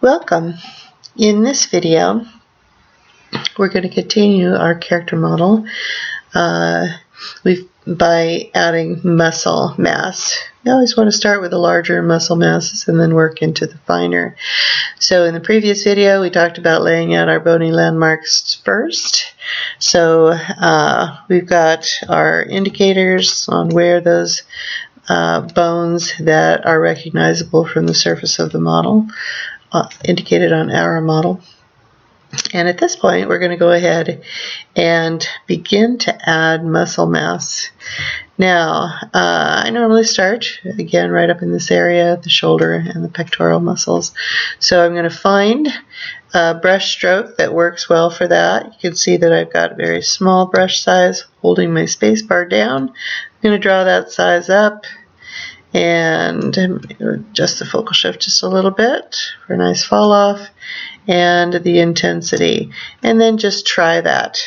Welcome. In this video, we're going to continue our character model by adding muscle mass. You always want to start with the larger muscle masses and then work into the finer. So in the previous video, we talked about laying out our bony landmarks first. So we've got our indicators on where those bones that are recognizable from the surface of the model indicated on our model. And at this point, we're going to go ahead and begin to add muscle mass. Now, I normally start, again, right up in this area, the shoulder and the pectoral muscles. So I'm going to find a brush stroke that works well for that. You can see that I've got a very small brush size, holding my space bar down. I'm going to draw that size up and adjust the focal shift just a little bit for a nice fall off, and the intensity, and then just try that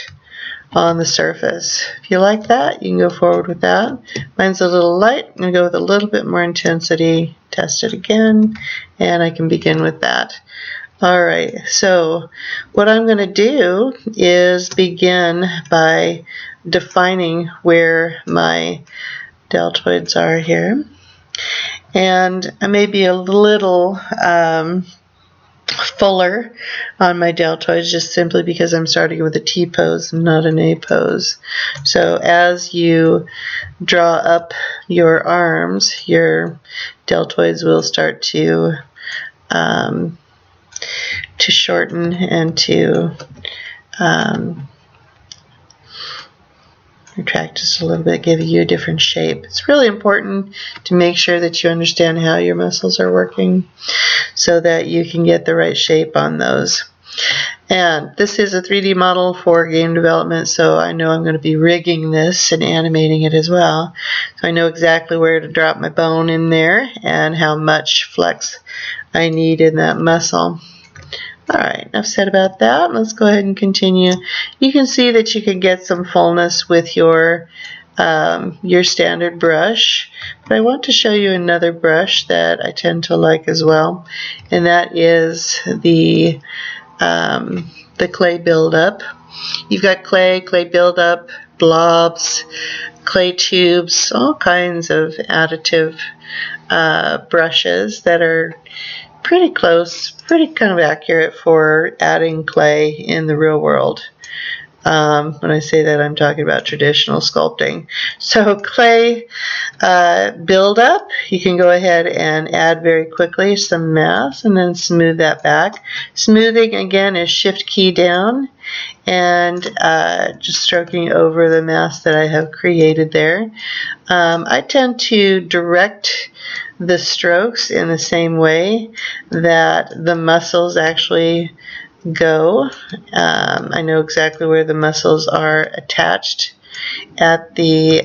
on the surface. If you like that, you can go forward with that. Mine's a little light. I'm going to go with a little bit more intensity, test it again, and I can begin with that. Alright, so what I'm going to do is begin by defining where my deltoids are here. And I may be a little fuller on my deltoids just simply because I'm starting with a T pose and not an A pose. So as you draw up your arms, your deltoids will start to shorten and to retract just a little bit, giving you a different shape. It's really important to make sure that you understand how your muscles are working so that you can get the right shape on those. And this is a 3D model for game development, so I know I'm going to be rigging this and animating it as well. So I know exactly where to drop my bone in there and how much flex I need in that muscle. Alright, enough said about that. Let's go ahead and continue. You can see that you can get some fullness with your standard brush, but I want to show you another brush that I tend to like as well, and that is the clay buildup. You've got clay buildup, blobs, clay tubes, all kinds of additive brushes that are pretty close, pretty kind of accurate for adding clay in the real world. When I say that, I'm talking about traditional sculpting. So clay buildup, you can go ahead and add very quickly some mass and then smooth that back. Smoothing, again, is shift key down and just stroking over the mass that I have created there. I tend to direct the strokes in the same way that the muscles actually go. I know exactly where the muscles are attached at the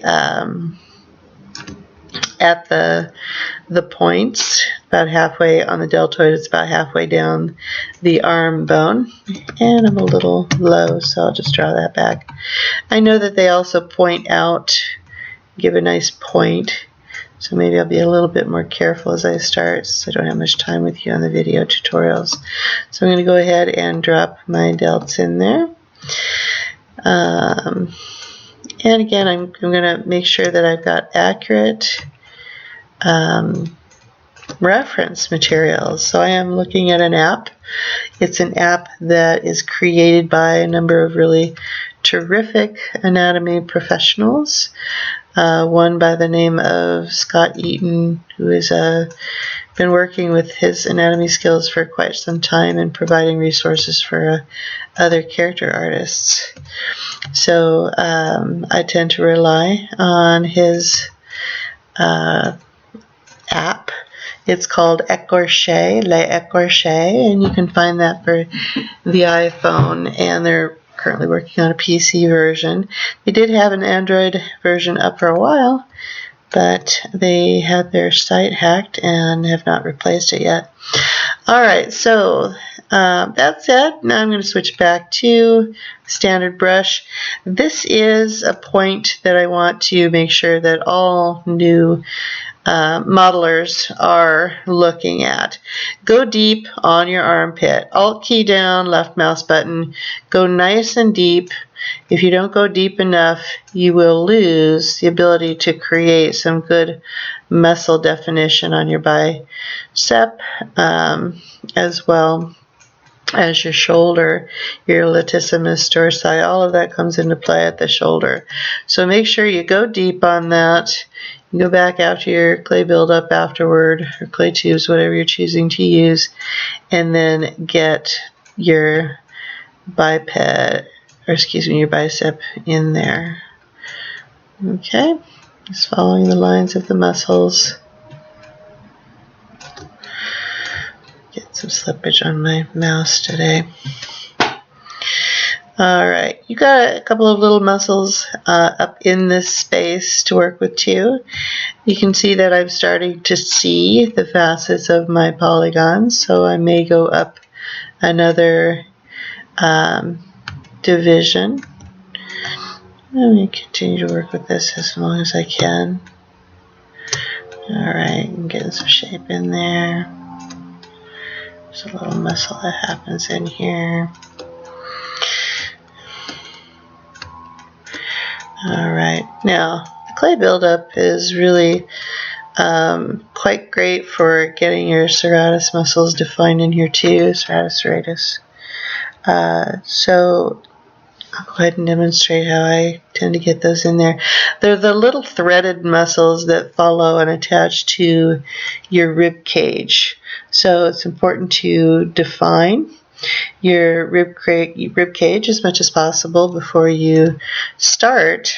points, about halfway on the deltoid. It's about halfway down the arm bone, and I'm a little low, so I'll just draw that back. I know that they also point out, give a nice point. So maybe I'll be a little bit more careful as I start, since I don't have much time with you on the video tutorials. So I'm going to go ahead and drop my delts in there. And again, I'm going to make sure that I've got accurate reference materials. So I am looking at an app. It's an app that is created by a number of really terrific anatomy professionals. One by the name of Scott Eaton, who has been working with his anatomy skills for quite some time and providing resources for other character artists. So I tend to rely on his app. It's called Écorché, Les Écorchés, and you can find that for the iPhone, and they're currently working on a PC version. They did have an Android version up for a while, but they had their site hacked and have not replaced it yet. Alright, so that's it. Now I'm going to switch back to standard brush. This is a point that I want to make sure that all new modelers are looking at. Go deep on your armpit. Alt key down, left mouse button. Go nice and deep. If you don't go deep enough, you will lose the ability to create some good muscle definition on your bicep, as well as your shoulder, your latissimus dorsi. All of that comes into play at the shoulder. So make sure you go deep on that. You go back after your clay buildup afterward, or clay tubes, whatever you're choosing to use, and then get your your bicep in there. Okay, just following the lines of the muscles. Get some slippage on my mouse today. Alright, you got a couple of little muscles up in this space to work with too. You can see that I'm starting to see the facets of my polygons, so I may go up another division. Let me continue to work with this as long as I can. Alright, I'm getting some shape in there. There's a little muscle that happens in here. Alright, now the clay buildup is really quite great for getting your serratus muscles defined in here too, serratus. So I'll go ahead and demonstrate how I tend to get those in there. They're the little threaded muscles that follow and attach to your rib cage. So it's important to define your rib cage as much as possible before you start.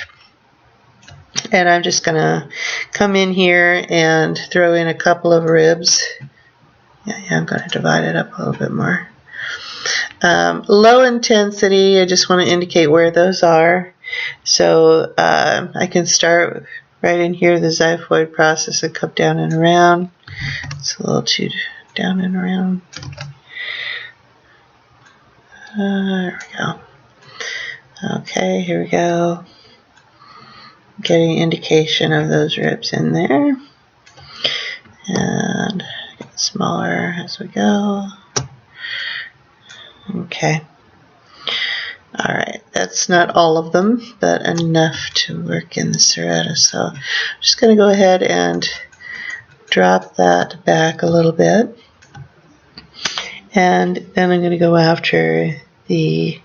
And I'm just going to come in here and throw in a couple of ribs. Yeah, I'm going to divide it up a little bit more. Low intensity, I just want to indicate where those are. So I can start right in here, the xiphoid process, and come down and around. It's a little too down and around. There we go. Okay, here we go. Getting indication of those ribs in there. And get smaller as we go. Okay. Alright, that's not all of them, but enough to work in the serratus. So I'm just going to go ahead and drop that back a little bit. And then I'm going to go after the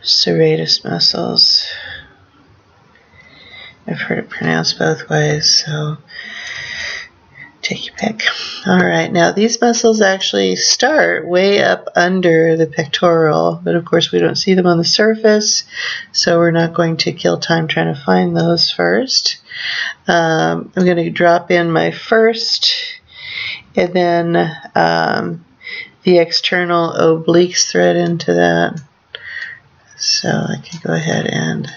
serratus muscles. I've heard it pronounced both ways, so take your pick. Alright, now these muscles actually start way up under the pectoral, but of course we don't see them on the surface, so we're not going to kill time trying to find those first. I'm going to drop in my first, and then the external obliques thread into that. So I can go ahead and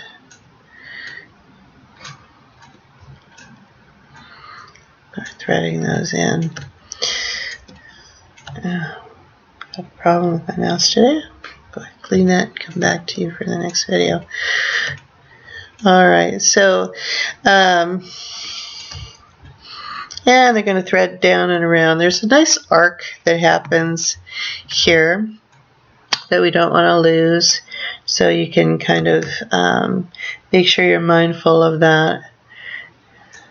start threading those in. No problem with my mouse today. Go ahead and clean that and come back to you for the next video. Alright, so and they're going to thread down and around. There's a nice arc that happens here that we don't want to lose, so you can kind of make sure you're mindful of that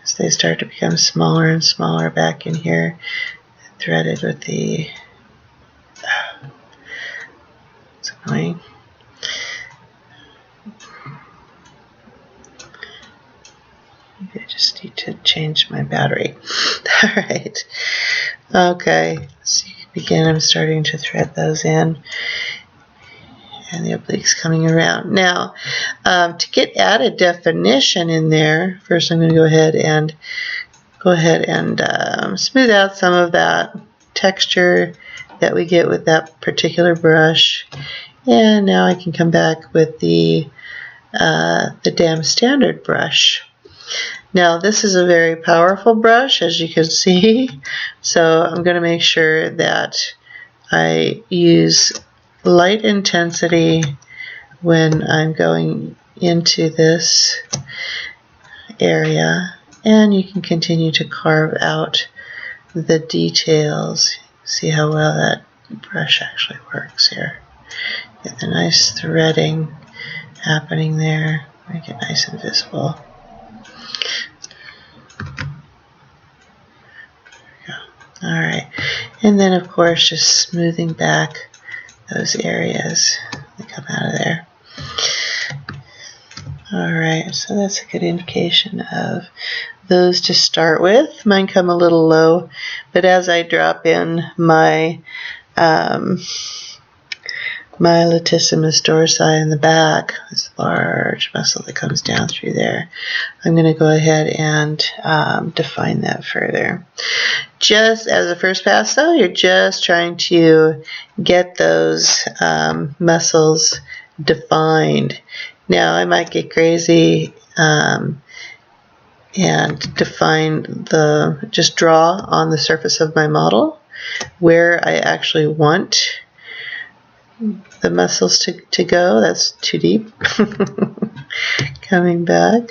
as they start to become smaller and smaller back in here, threaded with the it's annoying. I just need to change my battery. Alright. Okay. So you can begin. I'm starting to thread those in. And the obliques coming around. Now, to get added definition in there, first I'm going to go ahead and smooth out some of that texture that we get with that particular brush. And now I can come back with the Dam Standard brush. Now this is a very powerful brush, as you can see, so I'm going to make sure that I use light intensity when I'm going into this area, And you can continue to carve out the details. See how well that brush actually works here. Get the nice threading happening there. Make it nice and visible. Alright, and then of course just smoothing back those areas that come out of there. Alright, so that's a good indication of those to start with. Mine come a little low, but as I drop in my my latissimus dorsi in the back, this large muscle that comes down through there, I'm going to go ahead and define that further. Just as a first pass though, you're just trying to get those muscles defined. Now I might get crazy and define just draw on the surface of my model where I actually want the muscles to go. That's too deep. Coming back.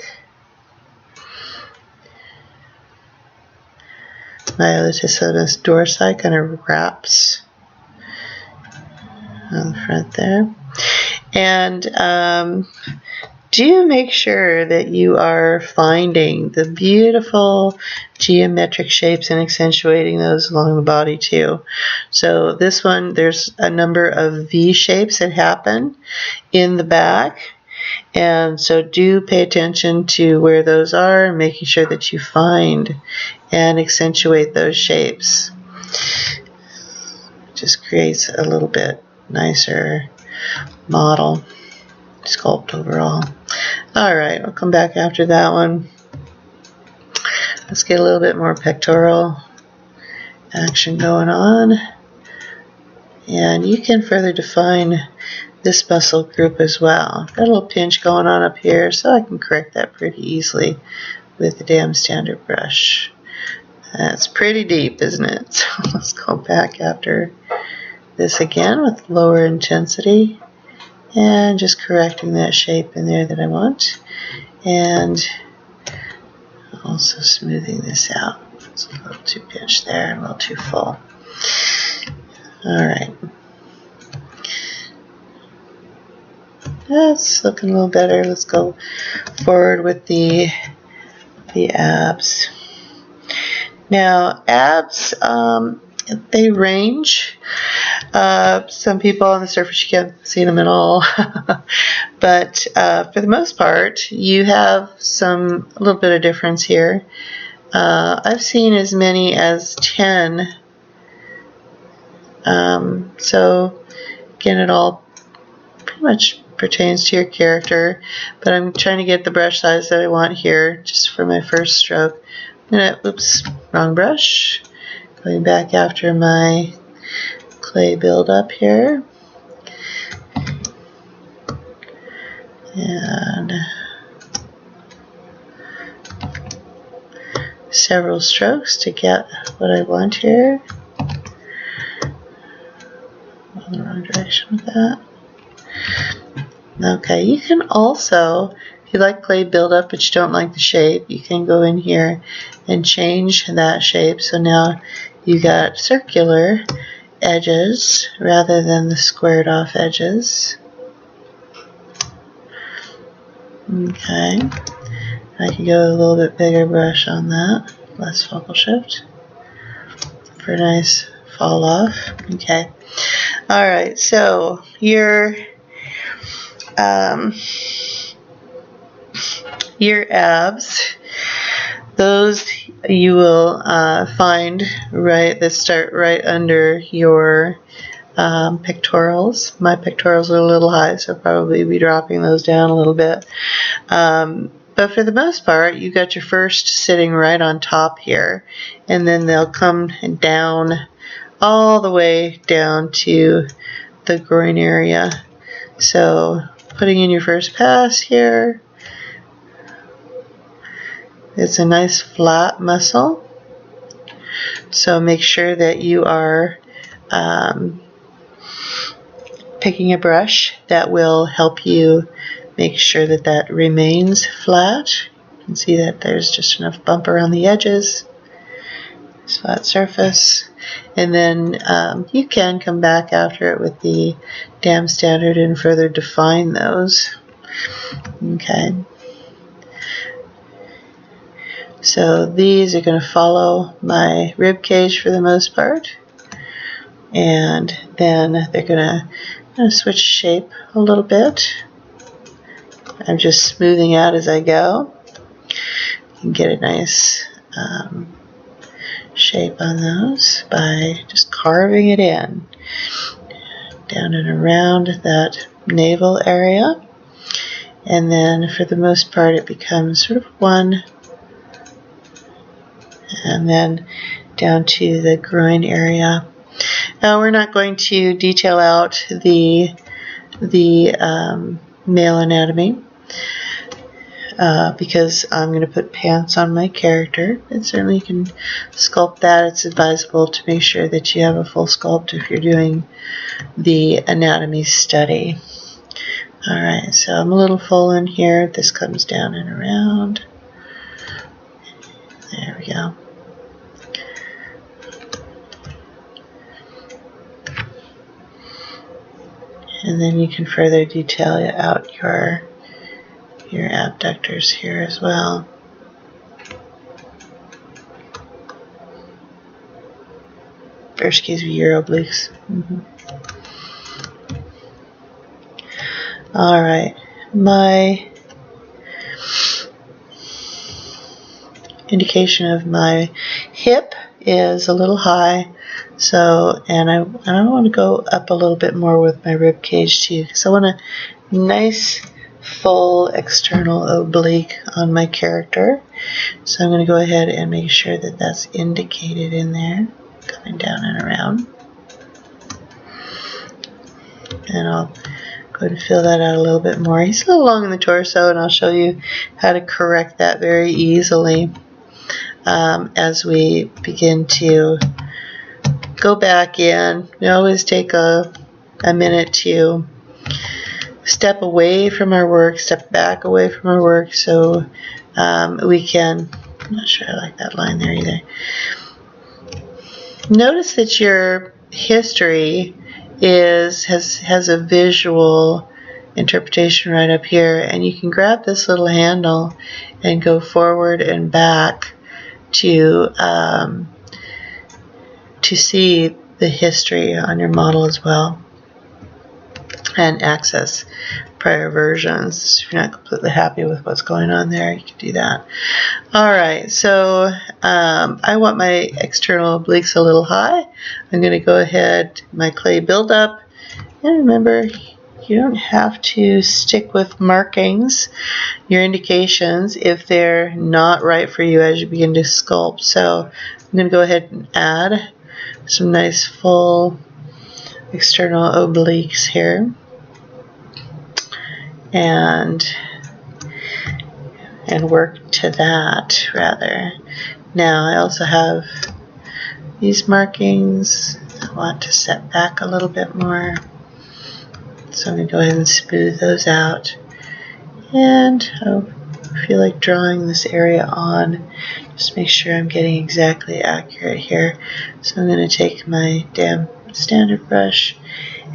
My latissimus dorsi kind of wraps on the front there. And do make sure that you are finding the beautiful geometric shapes and accentuating those along the body too. So this one, there's a number of V shapes that happen in the back. And so do pay attention to where those are and making sure that you find and accentuate those shapes. Just creates a little bit nicer model, sculpt overall. Alright, we'll come back after that one. Let's get a little bit more pectoral action going on. And you can further define this muscle group as well. Got a little pinch going on up here, so I can correct that pretty easily with the damn standard brush. That's pretty deep, isn't it? So let's go back after this again with lower intensity and just correcting that shape in there that I want, and also smoothing this out. It's a little too pinched there and a little too full. Alright. That's looking a little better. Let's go forward with the abs. Now, abs, they range. Some people on the surface, you can't see them at all. But for the most part, you have a little bit of difference here. I've seen as many as 10. So, again, it all pretty much pertains to your character, but I'm trying to get the brush size that I want here just for my first stroke. I'm gonna, oops, wrong brush. Going back after my clay buildup here. And several strokes to get what I want here. In the wrong direction with that. Okay, you can also, if you like clay buildup but you don't like the shape, you can go in here and change that shape. So now you got circular edges rather than the squared off edges. Okay, I can go a little bit bigger brush on that, less focal shift for a nice fall off. Okay, alright, so your abs, those you will find that start right under your pectorals. My pectorals are a little high, so I'll probably be dropping those down a little bit. But for the most part, you got your first sitting right on top here, and then they'll come down all the way down to the groin area. So putting in your first pass here, it's a nice flat muscle. So make sure that you are picking a brush that will help you make sure that that remains flat. You can see that there's just enough bump around the edges, flat surface, and then you can come back after it with the dam standard and further define those. Okay. So these are going to follow my rib cage for the most part, and then they're going to switch shape a little bit. I'm just smoothing out as I go. You can get a nice shape on those by just carving it in down and around that navel area, and then for the most part it becomes sort of one, and then down to the groin area. Now we're not going to detail out the male anatomy because I'm going to put pants on my character, and certainly you can sculpt that. It's advisable to make sure that you have a full sculpt if you're doing the anatomy study. Alright, so I'm a little full in here. This comes down and around. There we go. And then you can further detail out your abductors here as well. Or excuse me, your obliques. Alright, my indication of my hip is a little high, so and I want to go up a little bit more with my rib cage too, because I want a nice full external oblique on my character. So I'm going to go ahead and make sure that that's indicated in there, coming down and around, and I'll go to fill that out a little bit more. He's a little long in the torso, and I'll show you how to correct that very easily as we begin to go back in. We always take a minute to step away from our work, step back away from our work, so we can, I'm not sure I like that line there either. Notice that your history has a visual interpretation right up here, and you can grab this little handle and go forward and back to see the history on your model as well, and access prior versions. If you're not completely happy with what's going on there, you can do that. Alright, so I want my external obliques a little high. I'm going to go ahead, my clay buildup, and remember, you don't have to stick with markings, your indications, if they're not right for you as you begin to sculpt. So I'm going to go ahead and add some nice full external obliques here, and work to that rather. Now I also have these markings I want to set back a little bit more, so I'm going to go ahead and smooth those out, and I feel like drawing this area on, just make sure I'm getting exactly accurate here. So I'm going to take my damn standard brush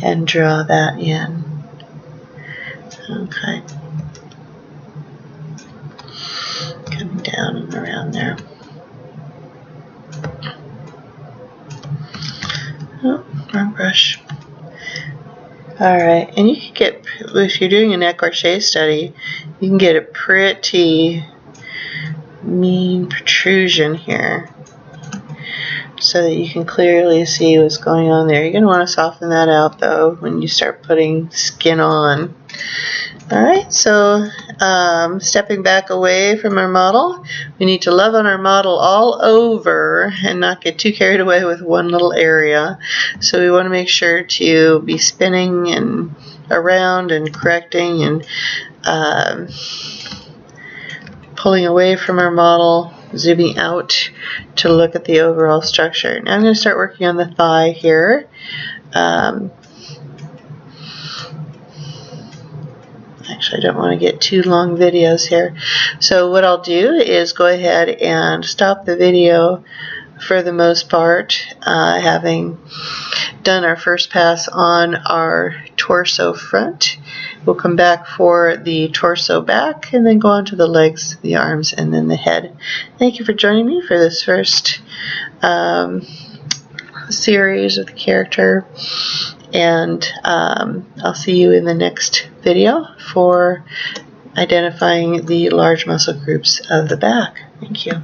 and draw that in. Okay. Coming down and around there. Oh, wrong brush. Alright, and you can get, if you're doing an écorché study, you can get a pretty mean protrusion here, so that you can clearly see what's going on there. You're going to want to soften that out though when you start putting skin on. Alright, so stepping back away from our model, we need to love on our model all over and not get too carried away with one little area. So we want to make sure to be spinning and around and correcting and pulling away from our model, zooming out to look at the overall structure. Now I'm going to start working on the thigh here. Actually, I don't want to get too long videos here. So what I'll do is go ahead and stop the video for the most part, having done our first pass on our torso front. We'll come back for the torso back and then go on to the legs, the arms, and then the head. Thank you for joining me for this first series of the character, and I'll see you in the next video for identifying the large muscle groups of the back. Thank you.